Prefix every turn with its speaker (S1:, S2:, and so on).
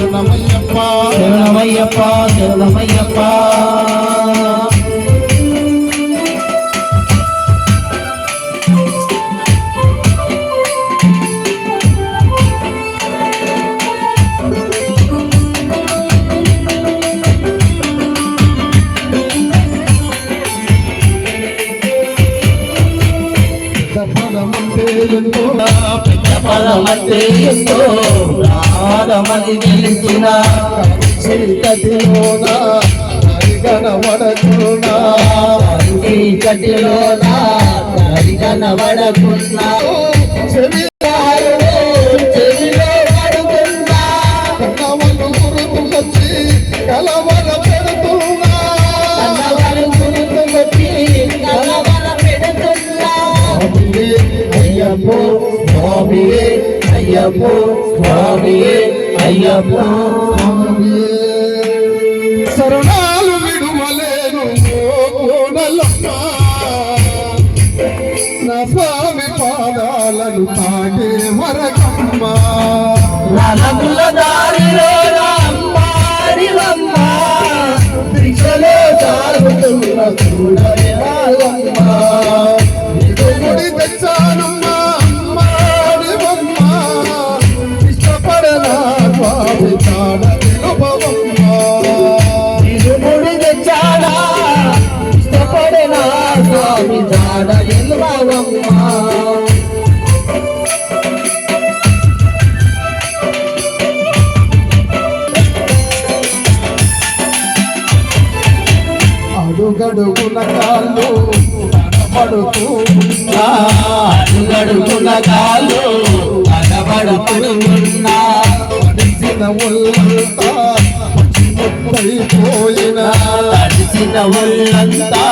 S1: శరణమయ్యప్ప
S2: శరణమయ్యప్ప శరణమయ్యప్ప పదమంటే ఎంతో రాధమని తెలిసిన
S1: చీకటిలోన కనబడకున్నా
S2: చీకటిలోన కనబడకున్నా చెవిలో పడుకున్నా
S1: కన్నవలు గుర్తుకొచ్చి కలవర పెడుతున్నా
S2: కన్నవలు గుర్తుకొచ్చి కలవర పెడుతున్నా
S1: అయ్యప్పో
S2: స్వామియే అయ్యప్పో స్వామియే అయ్యప్పో
S1: శరణాలు విడువలేను కోనలమ్మ నా స్వామి పాదాలను తాగే వరకమ్మ
S2: నలముల దారిలో రామ్మాడివమ్మ దిశలో సాగుతున్న చూడలేవమ్మ
S1: గుడి తెచ్చానమ్మా అమ్మాడివమ్మ ఇష్టపడనా స్వామి తాడ విలువమ్మ
S2: ఇరుముడి తెచ్చాడా ఇష్టపడిన స్వామి జాడ నిల్వమ్మ
S1: అడుగడుగున కాళ్ళు కనబడుతున్నా
S2: అడుగడుగున కాళ్ళు కనబడుతున్నా
S1: తడిసిన ఒళ్ళంతా పచ్చిముద్దైపోయినా
S2: తడిసిన ఒళ్ళంతా